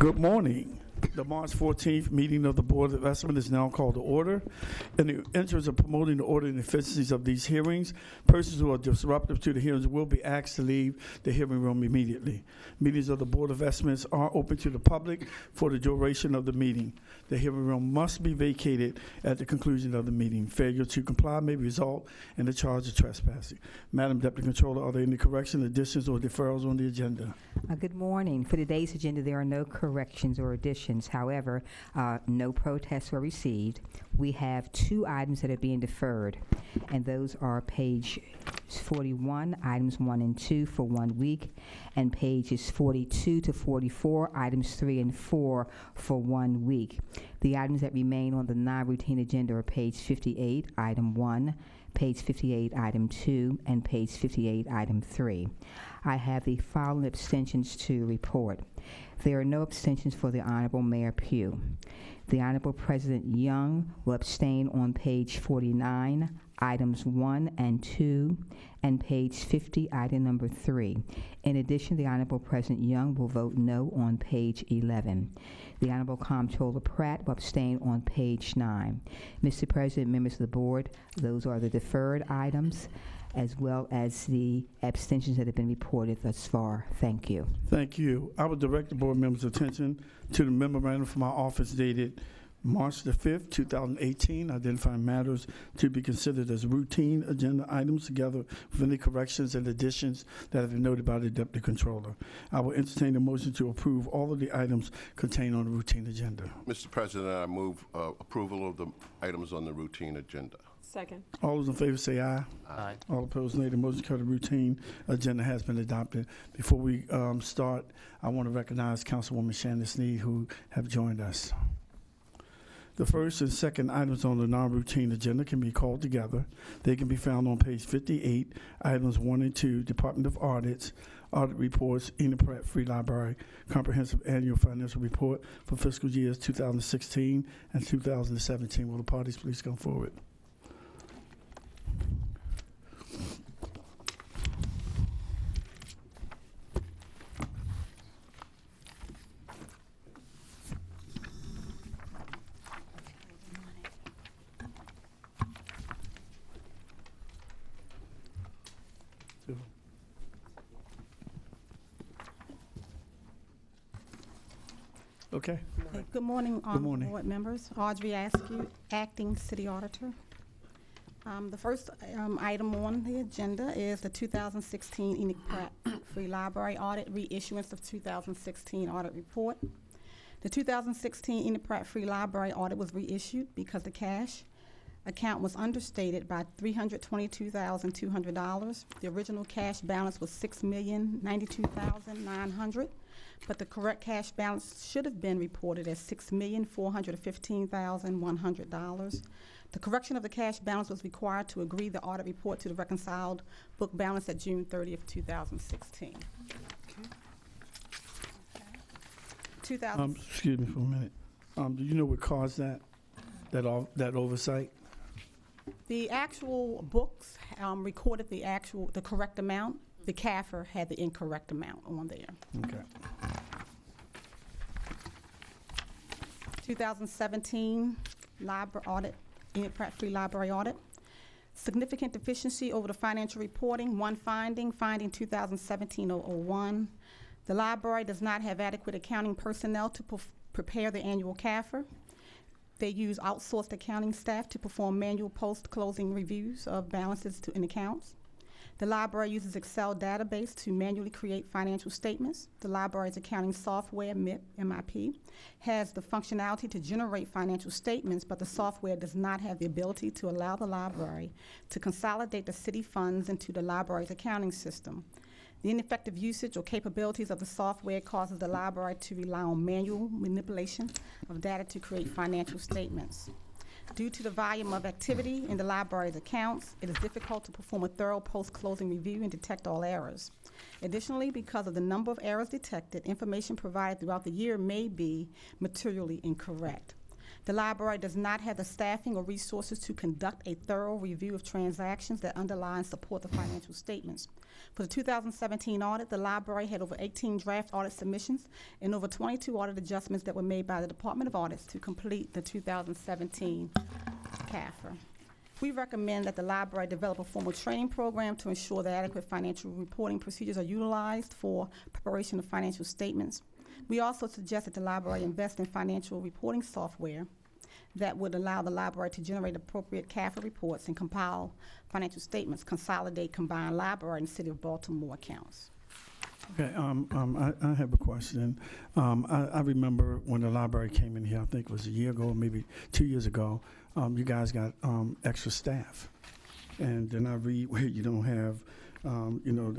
Good morning. The March 14th meeting of the Board of Investment is now called to order. In the interest of promoting the order and efficiencies of these hearings, persons who are disruptive to the hearings will be asked to leave the hearing room immediately. Meetings of the Board of Investments are open to the public for the duration of the meeting. The hearing room must be vacated at the conclusion of the meeting. Failure to comply may result in the charge of trespassing. Madam Deputy Controller, are there any corrections, additions, or deferrals on the agenda? Good morning. For today's agenda, there are no corrections or additions. However, no protests were received. We have two items that are being deferred, and those are page 41, items 1 and 2 for 1 week, and pages 42 to 44, items 3 and 4 for 1 week. The items that remain on the non-routine agenda are page 58, item 1, page 58, item 2, and page 58, item 3. I have the following abstentions to report. There are no abstentions for the Honorable Mayor Pugh. The Honorable President Young will abstain on page 49, items 1 and 2, and page 50, item number 3. In addition, the Honorable President Young will vote no on page 11. The Honorable Comptroller Pratt will abstain on page 9. Mr. President, members of the board, those are the deferred items, as well as the abstentions that have been reported thus far. Thank you. Thank you. I will direct the board members' attention to the memorandum from our office dated March the 5th, 2018, identifying matters to be considered as routine agenda items together with any corrections and additions that have been noted by the Deputy Controller. I will entertain a motion to approve all of the items contained on the routine agenda. Mr. President, I move approval of the items on the routine agenda. Second. All those in favor say aye. Aye. All opposed, nay. The motion carried. The routine agenda has been adopted. Before we start, I want to recognize Councilwoman Shannon Sneed, who have joined us. The first and second items on the non-routine agenda can be called together. They can be found on page 58, items 1 and 2, Department of Audits, Audit Reports, Enid Pratt Free Library, Comprehensive Annual Financial Report for fiscal years 2016 and 2017. Will the parties please come forward? Okay. Hey, good morning, board members. Audrey Askew, Acting City Auditor. The first item on the agenda is the 2016 Enid Pratt Free Library Audit Reissuance of 2016 Audit Report. The 2016 Enid Pratt Free Library Audit was reissued because the cash account was understated by $322,200. The original cash balance was $6,092,900. But the correct cash balance should have been reported as $6,415,100. The correction of the cash balance was required to agree the audit report to the reconciled book balance at June 30th, 2016. Excuse me for a minute. Do you know what caused that oversight? The actual books recorded the correct amount. The CAFR had the incorrect amount on there. Okay. 2017 library audit, Enid Pratt Free Library Audit. Significant deficiency over the financial reporting. One finding 2017-001. The library does not have adequate accounting personnel to prepare the annual CAFR. They use outsourced accounting staff to perform manual post-closing reviews of balances in accounts. The library uses Excel database to manually create financial statements. The library's accounting software, MIP, has the functionality to generate financial statements, but the software does not have the ability to allow the library to consolidate the city funds into the library's accounting system. The ineffective usage or capabilities of the software causes the library to rely on manual manipulation of data to create financial statements. Due to the volume of activity in the library's accounts, it is difficult to perform a thorough post-closing review and detect all errors. Additionally, because of the number of errors detected, information provided throughout the year may be materially incorrect. The library does not have the staffing or resources to conduct a thorough review of transactions that underlie and support the financial statements. For the 2017 audit, the library had over 18 draft audit submissions and over 22 audit adjustments that were made by the Department of Audits to complete the 2017 CAFR. We recommend that the library develop a formal training program to ensure that adequate financial reporting procedures are utilized for preparation of financial statements. We also suggest that the library invest in financial reporting software that would allow the library to generate appropriate CAFR reports and compile financial statements, consolidate combined library and City of Baltimore accounts. Okay, I have a question. I remember when the library came in here, I think it was a year ago, maybe 2 years ago, you guys got extra staff. And then I read where you don't have, you know,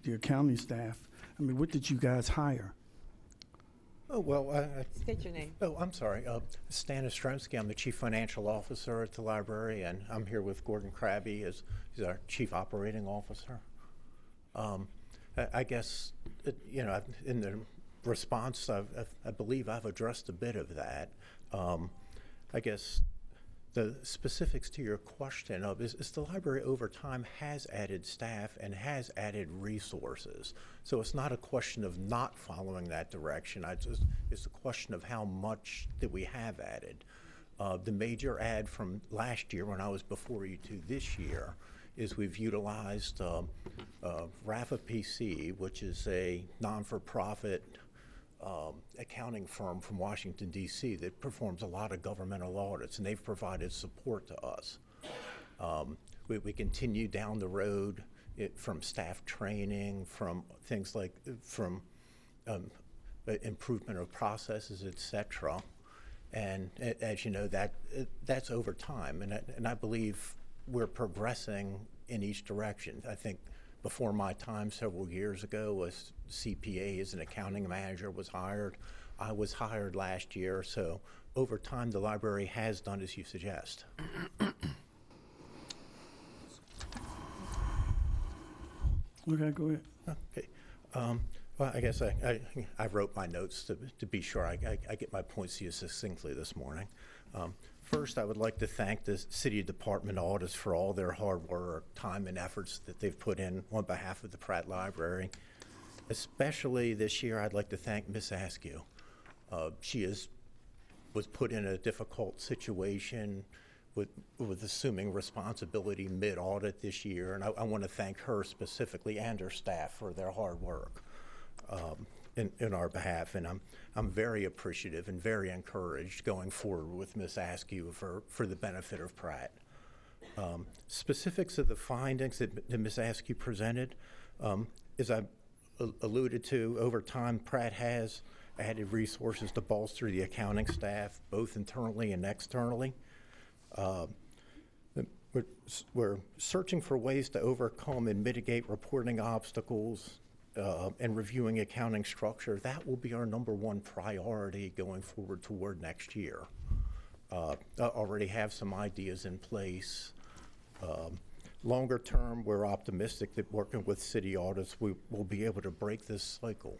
the accounting staff. I mean, what did you guys hire? Oh, well, State your name. oh, I'm sorry. Stan Ostremski. I'm the Chief Financial Officer at the library, and I'm here with Gordon Krabbe as he's our Chief Operating Officer. I guess, you know, in the response, I believe I've addressed a bit of that. I guess the specifics to your question of is the library over time has added staff and has added resources. So it's not a question of not following that direction. It's a question of how much that we have added. The major add from last year when I was before you to this year is we've utilized RAFA PC, which is a non-for-profit accounting firm from Washington, D.C. that performs a lot of governmental audits, and they've provided support to us. We continue down the road from staff training, from things like improvement of processes, et cetera. And as you know, that's over time, and I believe we're progressing in each direction. I think before my time several years ago, a CPA as an accounting manager was hired. I was hired last year, so over time the library has done as you suggest. Okay, go ahead. Okay. Well, I guess I wrote my notes to be sure I get my points to you succinctly this morning. First, I would like to thank the City Department Audits for all their hard work, time, and efforts that they've put in on behalf of the Pratt Library. Especially this year, I'd like to thank Ms. Askew. She was put in a difficult situation with assuming responsibility mid-audit this year, and I want to thank her specifically and her staff for their hard work in our behalf, and I'm very appreciative and very encouraged going forward with Ms. Askew for the benefit of Pratt. Specifics of the findings that Ms. Askew presented, as I alluded to, over time Pratt has added resources to bolster the accounting staff, both internally and externally. We're searching for ways to overcome and mitigate reporting obstacles and reviewing accounting structure. That will be our #1 priority going forward toward next year. I already have some ideas in place. Longer term, we're optimistic that working with city audits, we will be able to break this cycle.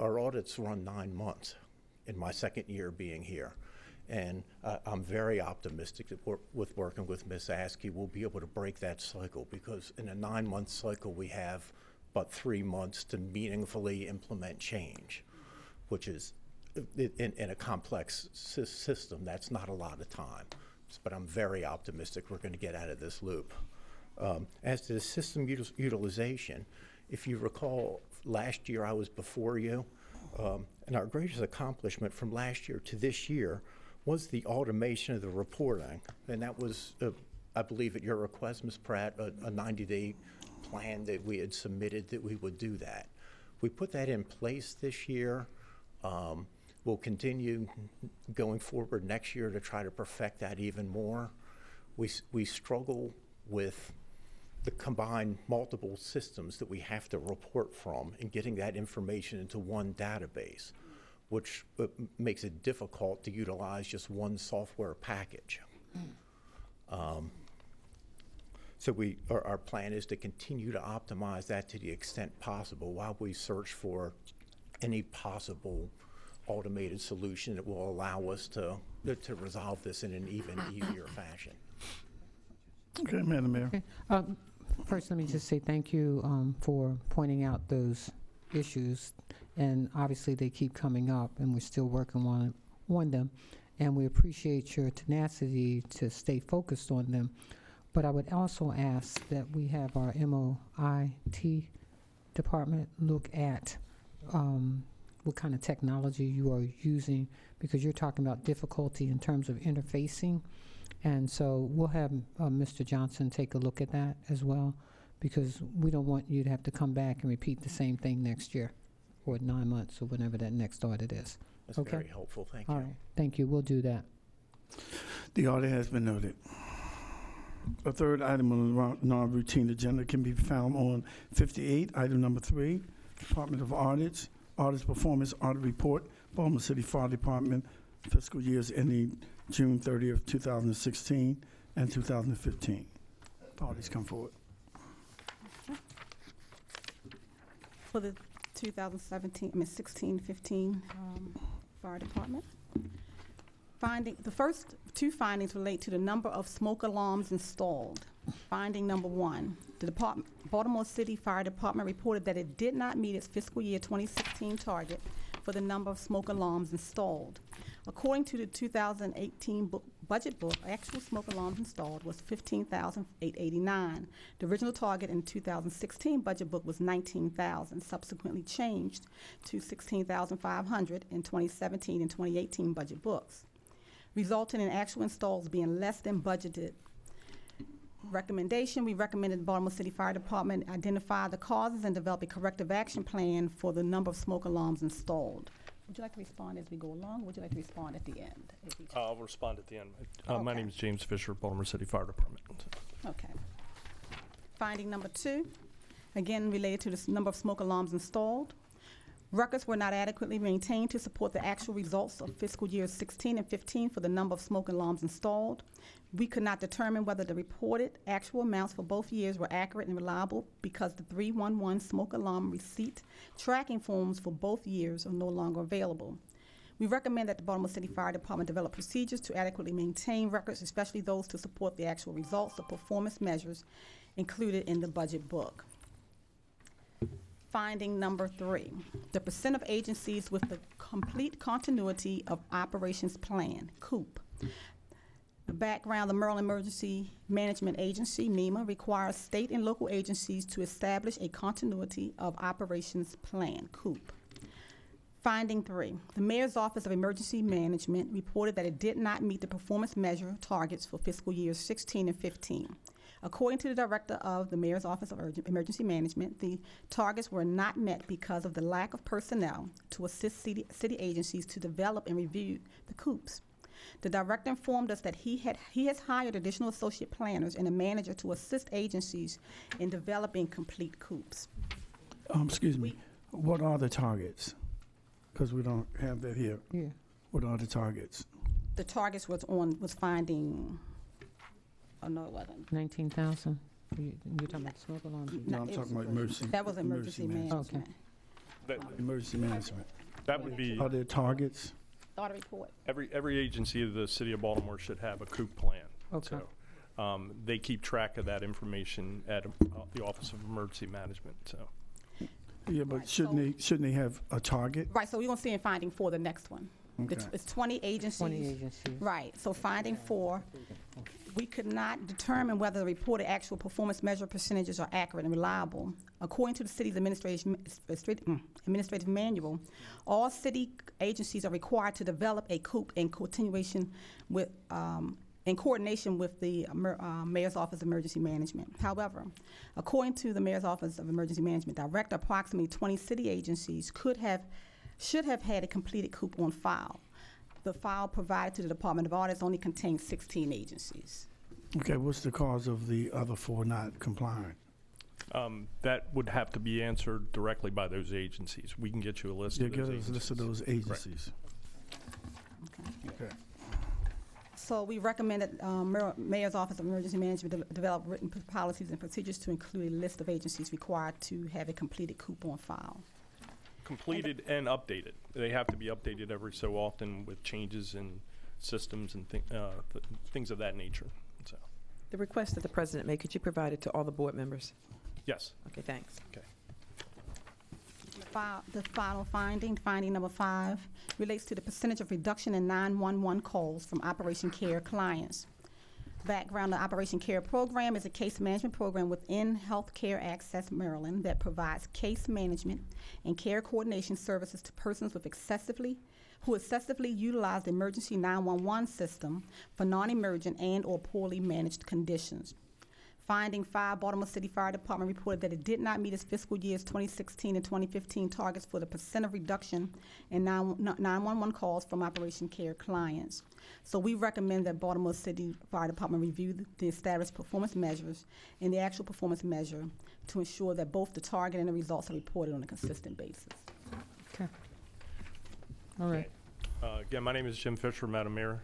Our audits run 9 months in my second year being here. And I'm very optimistic that with working with Ms. Askew, we'll be able to break that cycle, because in a 9-month cycle, we have about 3 months to meaningfully implement change, which is, in a complex system, that's not a lot of time. But I'm very optimistic we're going to get out of this loop. As to the system utilization, if you recall, last year I was before you, and our greatest accomplishment from last year to this year was the automation of the reporting. And that was, I believe at your request, Ms. Pratt, a 90-day plan that we had submitted that we would do that. We put that in place this year. We'll continue going forward next year to try to perfect that even more. We struggle with the combined multiple systems that we have to report from and getting that information into one database, which makes it difficult to utilize just one software package. So our plan is to continue to optimize that to the extent possible while we search for any possible automated solution that will allow us to resolve this in an even easier fashion. Okay, Madam Mayor. Okay. First, let me just say thank you for pointing out those issues, and obviously they keep coming up, and we're still working on them, and we appreciate your tenacity to stay focused on them. But I would also ask that we have our MOIT department look at what kind of technology you are using, because you're talking about difficulty in terms of interfacing. And so we'll have Mr. Johnson take a look at that as well, because we don't want you to have to come back and repeat the same thing next year or 9 months or whenever that next audit is. That's okay? Very helpful. Thank you. All right. Thank you. We'll do that. The audit has been noted. A third item on the non-routine agenda can be found on 58, item number 3, Department of Audits, Audits Performance Audit Report, Baltimore City Fire Department, fiscal years ending June 30th, 2016 and 2015. Parties come forward. For the 16-15 fire department. The first two findings relate to the number of smoke alarms installed. Finding number 1, the Baltimore City Fire Department reported that it did not meet its fiscal year 2016 target for the number of smoke alarms installed. According to the 2018 budget book, actual smoke alarms installed was 15,889. The original target in 2016 budget book was 19,000, subsequently changed to 16,500 in 2017 and 2018 budget books, resulting in actual installs being less than budgeted. Recommendation, we recommended the Baltimore City Fire Department identify the causes and develop a corrective action plan for the number of smoke alarms installed. Would you like to respond as we go along, or would you like to respond at the end? I'll respond at the end. Okay. My name is James Fisher, Baltimore City Fire Department. Okay. Finding number 2, again related to the number of smoke alarms installed. Records were not adequately maintained to support the actual results of fiscal years 16 and 15 for the number of smoke alarms installed. We could not determine whether the reported actual amounts for both years were accurate and reliable because the 311 smoke alarm receipt tracking forms for both years are no longer available. We recommend that the Baltimore City Fire Department develop procedures to adequately maintain records, especially those to support the actual results of performance measures included in the budget book. Finding number 3, the percent of agencies with the complete continuity of operations plan, COOP. The background, the Maryland Emergency Management Agency, MEMA, requires state and local agencies to establish a continuity of operations plan, COOP. Finding 3, the Mayor's Office of Emergency Management reported that it did not meet the performance measure targets for fiscal years 16 and 15. According to the director of the Mayor's Office of Emergency Management, the targets were not met because of the lack of personnel to assist city agencies to develop and review the COOPs. The director informed us that he has hired additional associate planners and a manager to assist agencies in developing complete COOPs. Excuse me. What are the targets? Because we don't have that here. Yeah. What are the targets? The targets was finding. Oh, no, it wasn't. 19,000. You're talking about smoke alarms? No, I'm talking about emergency. That was emergency management. Okay. Emergency management. That would be Are there targets? Audit report. every agency of the City of Baltimore should have a COOP plan. Okay. So they keep track of that information at the Office of Emergency Management. So Yeah, but Right, shouldn't they have a target? Right, so we're going to see in finding 4 the next one. Okay. It's 20 agencies. 20 agencies. Right, so finding 4, we could not determine whether the reported actual performance measure percentages are accurate and reliable. According to the city's administrative manual, all city agencies are required to develop a COOP in coordination with the Mayor's Office of Emergency Management. However, according to the Mayor's Office of Emergency Management Director, approximately 20 city agencies should have had a completed COOP on file. The file provided to the Department of Audits only contains 16 agencies. Okay, what's the cause of the other 4 not complying? that would have to be answered directly by those agencies. We can get you a list Yeah, of give those us a agencies. list of those agencies. Okay. So we recommend that Mayor's Office of Emergency Management develop written policies and procedures to include a list of agencies required to have a completed COOP on file. completed and updated. They have to be updated every so often with changes in systems and things of that nature. So, The request that the president made, could you provide it to all the board members? yes. Okay, thanks. Okay. The final finding number 5, relates to the percentage of reduction in 911 calls from Operation Care clients. Background, the Operation Care program is a case management program within Healthcare Access Maryland that provides case management and care coordination services to persons with who excessively utilize the emergency 911 system for non-emergent and or poorly managed conditions. Finding 5, Baltimore City Fire Department reported that it did not meet its fiscal years 2016 and 2015 targets for the percent of reduction in 911 calls from Operation Care clients. So we recommend that Baltimore City Fire Department review the established performance measures and the actual performance measure to ensure that both the target and the results are reported on a consistent basis. Okay. All right. Again, my name is Jim Fisher, Madam Mayor,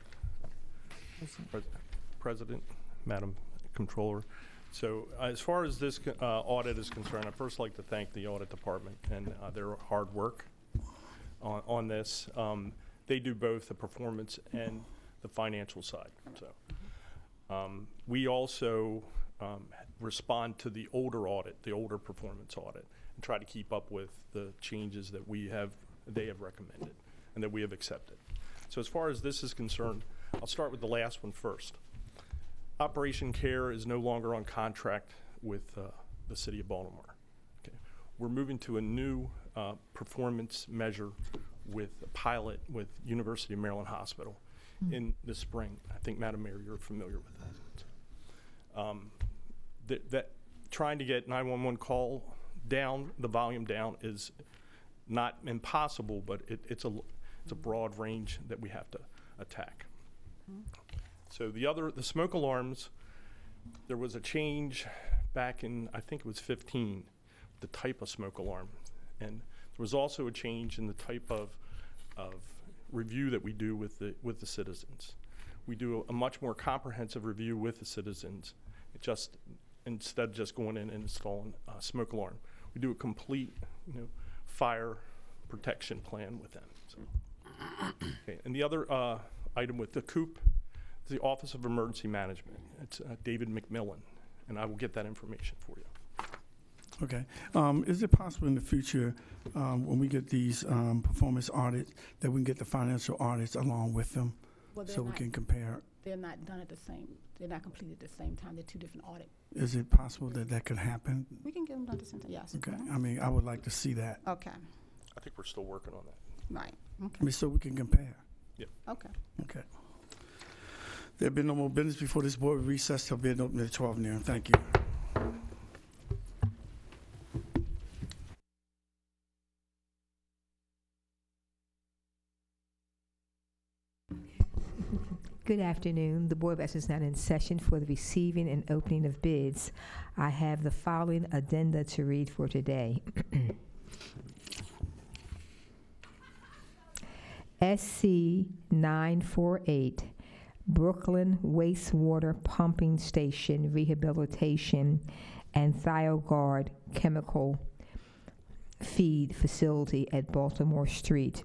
President, Madam Controller. So as far as this audit is concerned, I'd first like to thank the audit department and their hard work on this. They do both the performance and the financial side. So we also respond to the older audit, the older performance audit, and try to keep up with the changes that they have recommended and that we have accepted. So as far as this is concerned, I'll start with the last one first. Operation Care is no longer on contract with the City of Baltimore. Okay. We're moving to a new performance measure with a pilot with University of Maryland Hospital in the spring. I think, Madam Mayor, you're familiar with that. That trying to get 911 call down, the volume down, is not impossible, but it's a broad range that we have to attack. So the smoke alarms, there was a change back in, I think it was 15, the type of smoke alarm. And there was also a change in the type of review that we do with the citizens. We do a much more comprehensive review with the citizens, instead of just going in and installing a smoke alarm. We do a complete, fire protection plan with them. So, okay. And the other item with the COOP, the Office of Emergency Management. It's David McMillan, and I will get that information for you. Okay. Is it possible in the future, when we get these performance audits, that we can get the financial audits along with them, so we can compare? They're not done at the same. They're not completed at the same time. They're 2 different audits. Is it possible that that could happen? We can get them done at the same time. Yes. Okay. I mean, I would like to see that. Okay. I think we're still working on that. Right. Okay. I mean, so we can compare. Okay. Okay. There have been no more business before this board. Recess till bid open at 12 noon. Thank you. Good afternoon. The Board of Ethics is now in session for the receiving and opening of bids. I have the following addenda to read for today. SC 948, Brooklyn Wastewater Pumping Station Rehabilitation and ThioGuard Chemical Feed Facility at Baltimore Street.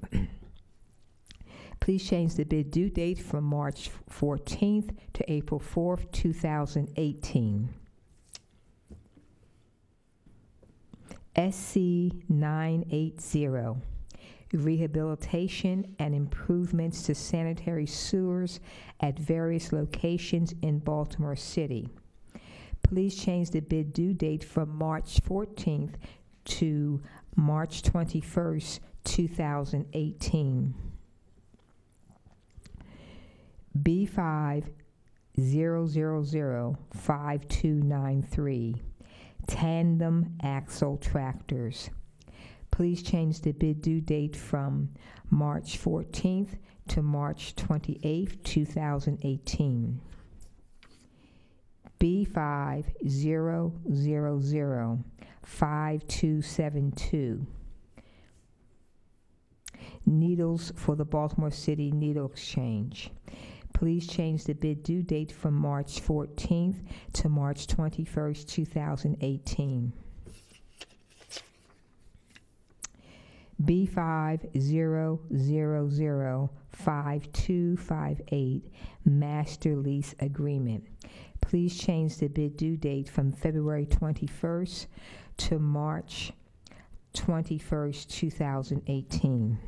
Please change the bid due date from March 14th to April 4th, 2018. SC 980, Rehabilitation and Improvements to Sanitary Sewers at various locations in Baltimore City. Please change the bid due date from March 14th to March 21st, 2018. B50005293, Tandem Axle Tractors. Please change the bid due date from March 14th to March 28th, 2018. B50005272, Needles for the Baltimore City Needle Exchange. Please change the bid due date from March 14th to March 21st, 2018. B50005258 Master Lease Agreement. Please change the bid due date from February 21st to March 21st, 2018.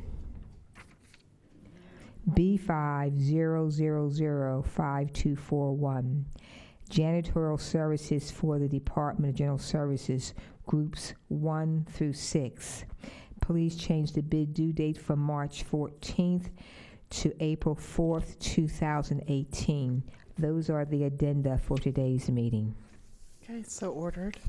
B50005241 Janitorial Services for the Department of General Services, Groups 1 through 6. Please change the bid due date from March 14th to April 4th, 2018. Those are the addenda for today's meeting. Okay, so ordered.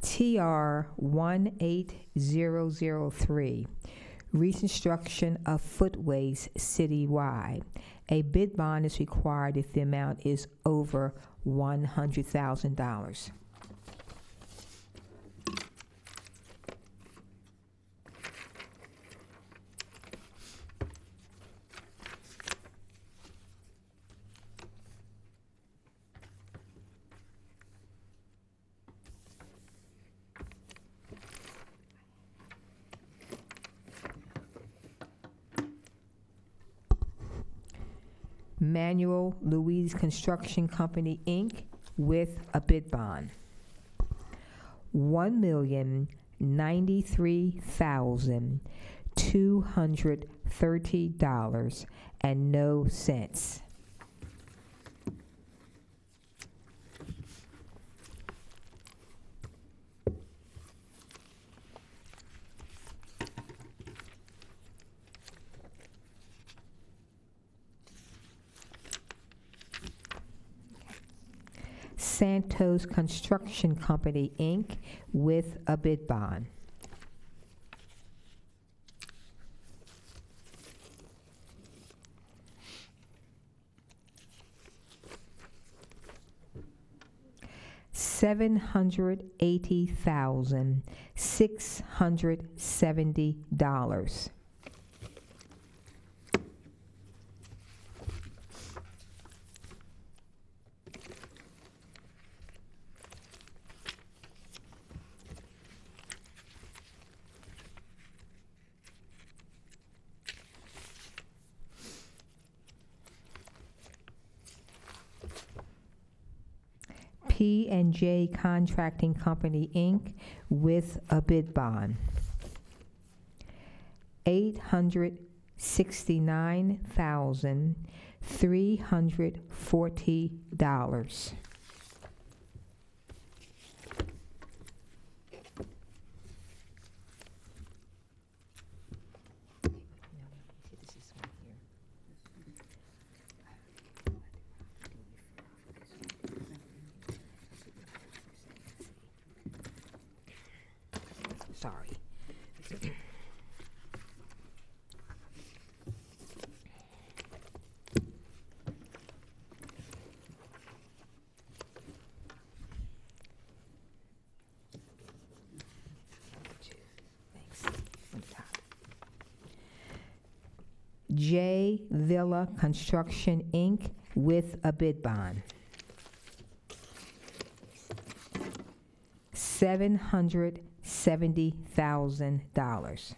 TR 18003, reconstruction of footways citywide. A bid bond is required if the amount is over $100,000. Manuel Louise Construction Company, Inc., with a bid bond. $1,093,230 and no cents. Santos Construction Company, Inc., with a bid bond. $780,670. P&J Contracting Company, Inc., with a bid bond. $869,340. Sorry. Thanks. On the top. J Villa Construction, Inc., with a bid bond. $770,000.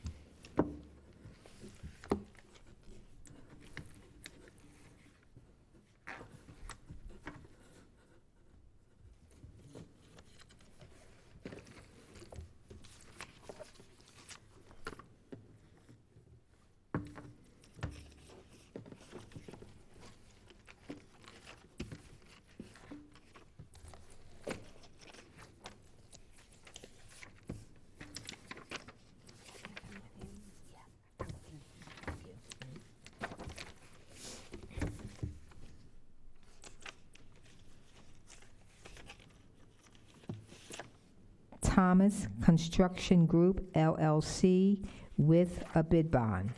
Thomas Construction Group, LLC, with a bid bond.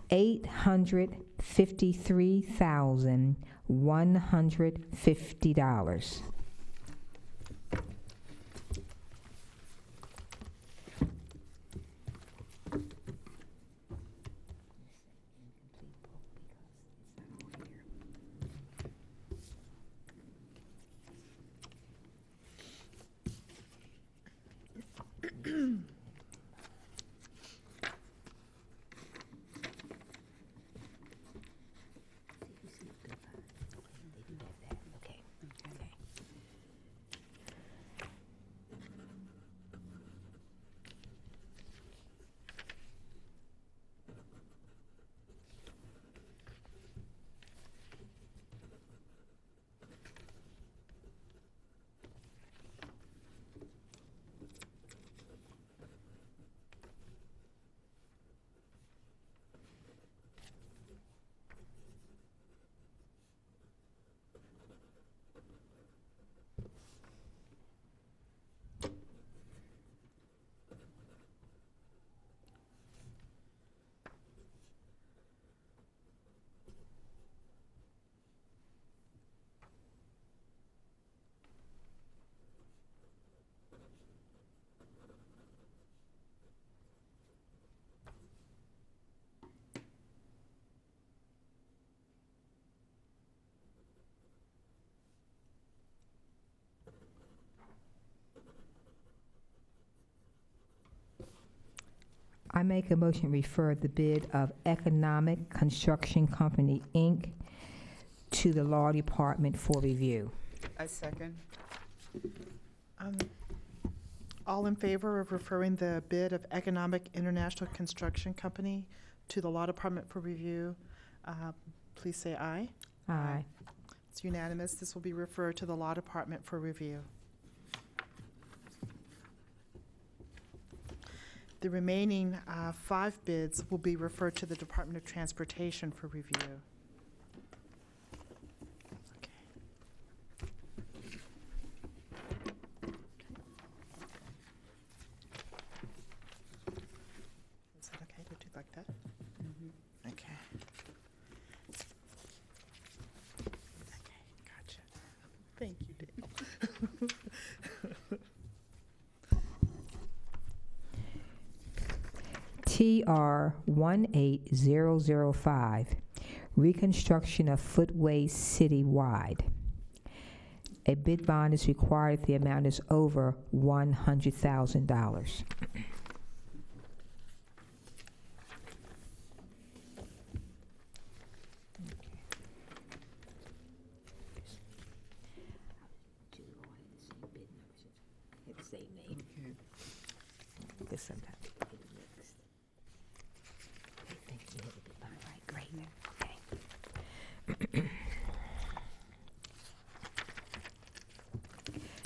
$853,150. I make a motion to refer the bid of Economic Construction Company, Inc. to the Law Department for review. I second. All in favor of referring the bid of Economic International Construction Company to the Law Department for review, please say aye. Aye. It's unanimous. This will be referred to the Law Department for review. The remaining 5 bids will be referred to the Department of Transportation for review. Okay. Is that okay to do like that? Okay. Okay, gotcha. Thank you, Dale. TR 18005, reconstruction of footways citywide. A bid bond is required if the amount is over $100,000. This sometimes we get it mixed. I think you hit the bid bond right. Great. Okay.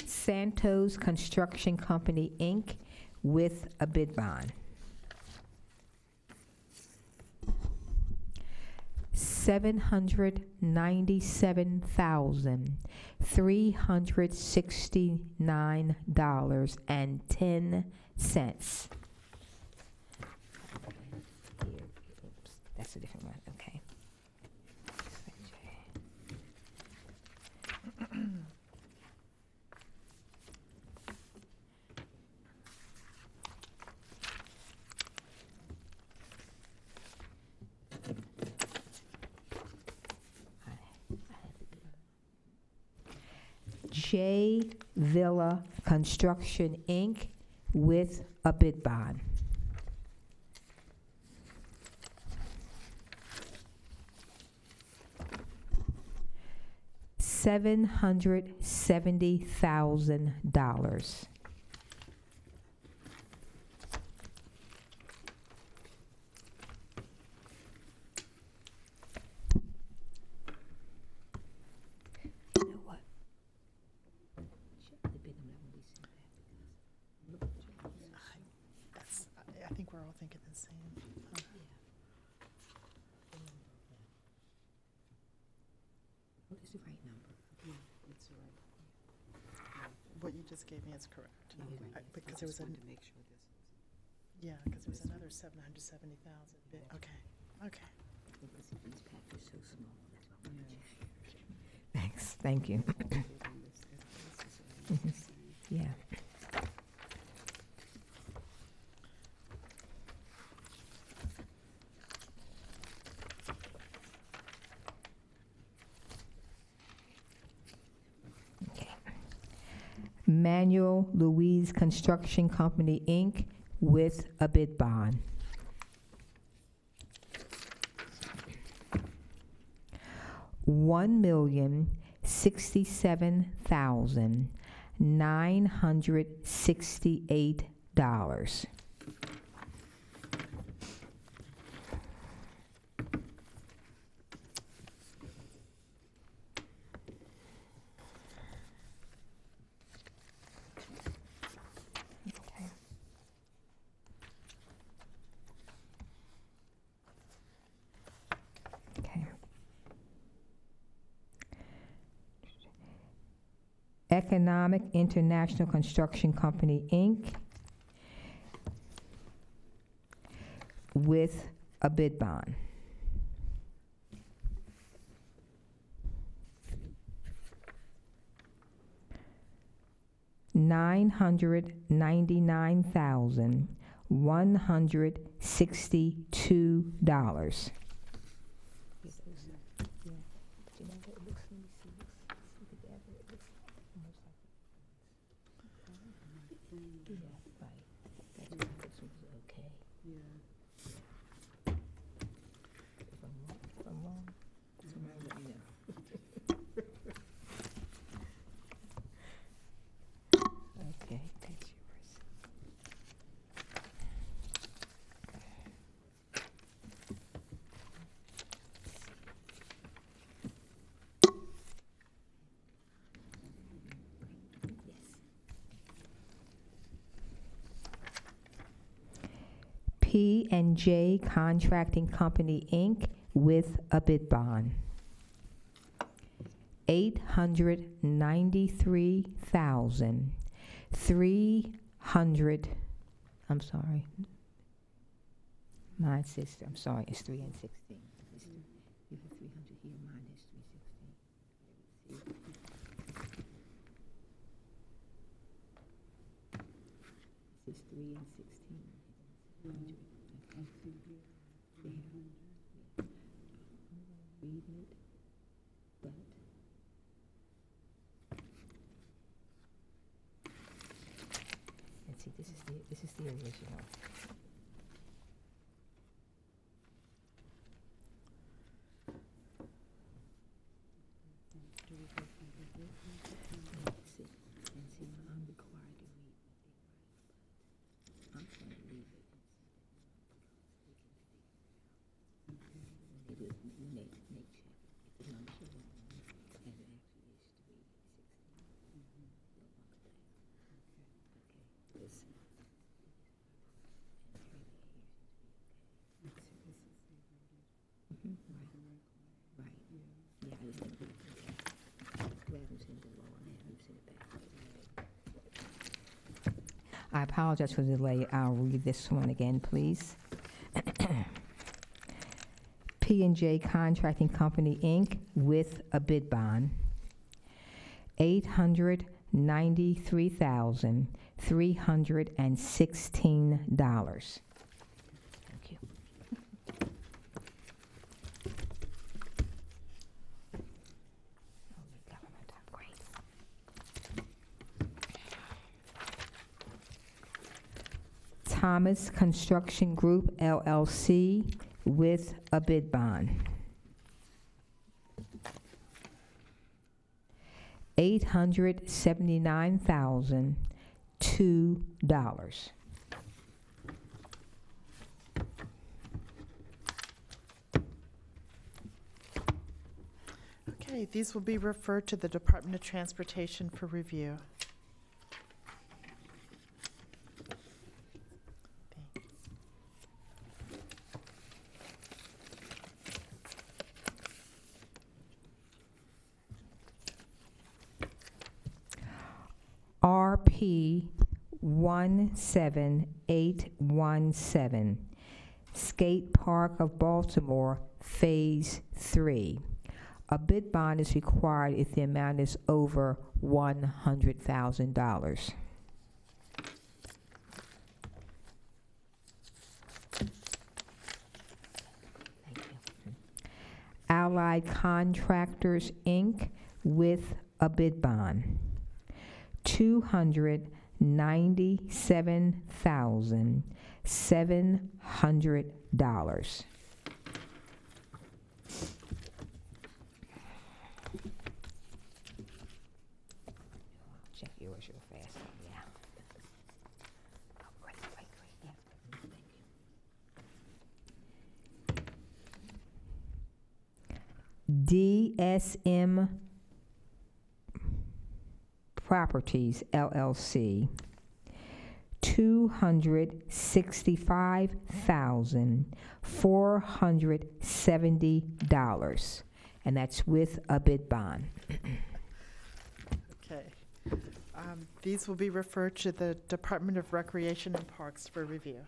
Santos Construction Company, Inc. with a bid bond. $797,369.10. Oops, that's a different one. Okay. J Villa Construction, Inc. with a bid bond. $770,000. I think we're all thinking the same. What you just gave me is correct. Because there was because there was another 770,000 bid. Okay, okay. Thanks, thank you. Yeah. Okay. Manuel Louise Construction Company, Inc., with a bid bond. $1,067,968. Okay. Economic International Construction Company, Inc., with a bid bond. $999,162. Okay, that's yours. P&J Contracting Company, Inc., with a bid bond. $893,300. I'm sorry. My sister, I'm sorry, it's 3 and 16. You have 300 here, mine is 316. This is 3 and 16. 100. Read it, but and see, this is the original. And see, I'm required to read what they write, but I'm going to leave it. When they check, if the numbers are wrong, and it actually is 316, they'll bump it back. Okay, this. Right. Yeah, I just think we have them send it low and have them send it back. I apologize for the delay. I'll read this one again, please. P&J Contracting Company, Inc., with a bid bond. $893,316. Thank you. Great. Thomas Construction Group, LLC, with a bid bond. $879,002. Okay, these will be referred to the Department of Transportation for review. RP 17817, Skate Park of Baltimore, Phase 3. A bid bond is required if the amount is over $100,000. Allied Contractors, Inc., with a bid bond, $297,700. Check yours real fast. Yeah. Oh, great. Yeah. Thank you. DSM Properties, LLC, $265,470, and that's with a bid bond. Okay. These will be referred to the Department of Recreation and Parks for review.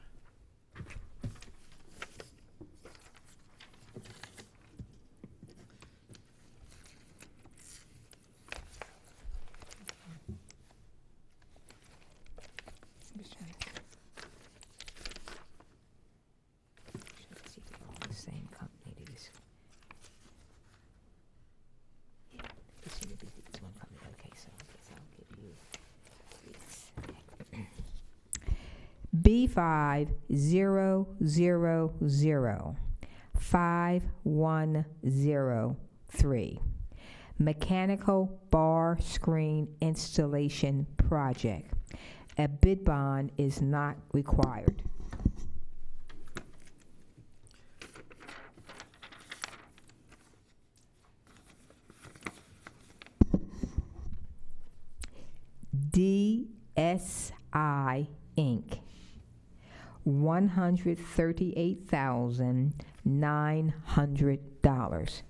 Same company. This should be this one company. Okay, so I guess I'll give you B50005103, Mechanical Bar Screen Installation Project. A bid bond is not required. DSI Inc., $138,900.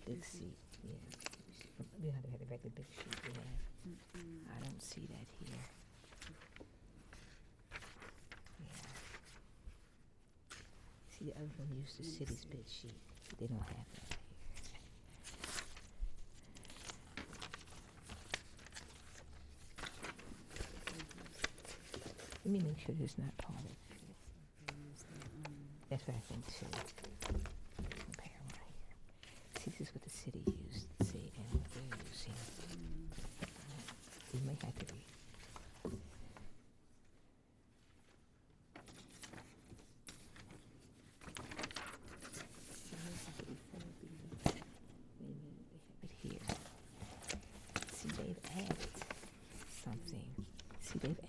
Big sheet, yeah. We have to have a regular big sheet, yeah. I don't see that here. Yeah. See, the other one used the city's bid sheet. They don't have that here. Let me make sure this is not part of it. That's what I think too. See, this is what the city used, see, and what they're using. We may have to read. Wait a minute, they have it here. See, they've added something. See, they've added.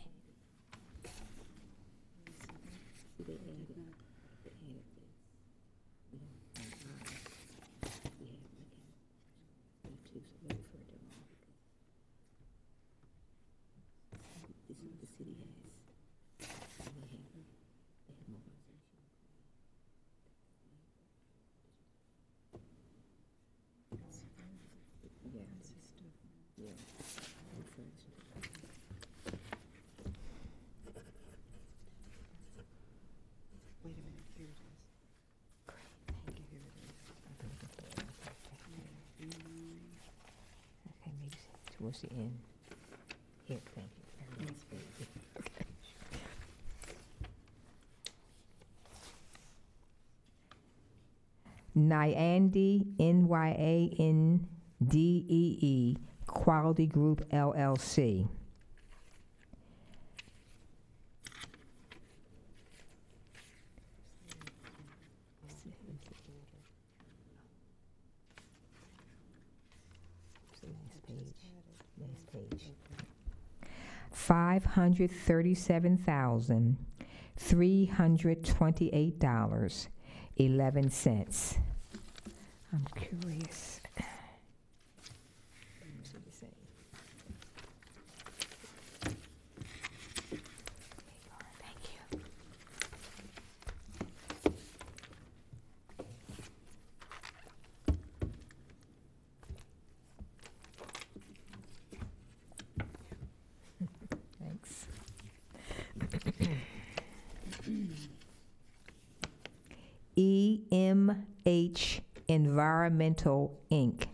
See, they added. Towards the end. Here, thank you. Okay. Nyandee, Nyandee, Quality Group LLC. Next page. $537,328.11. I'm curious. Thank you. Thanks. EMH Environmental, Inc.,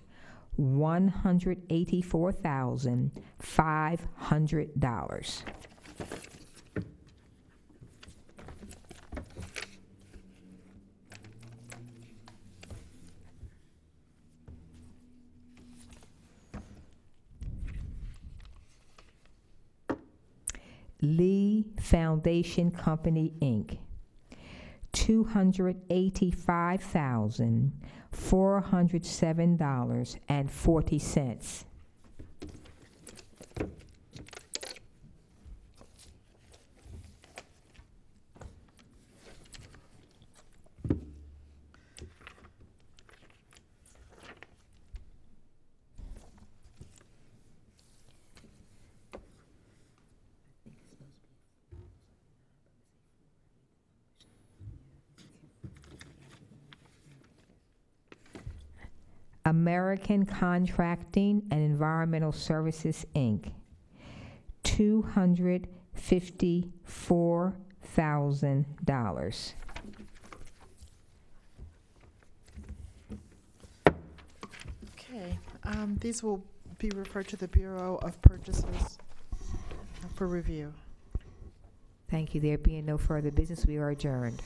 $184,500. Lee Foundation Company, Inc., $285,407.40. American Contracting and Environmental Services, Inc., $254,000. Okay, these will be referred to the Bureau of Purchases for review. Thank you. There being no further business, we are adjourned.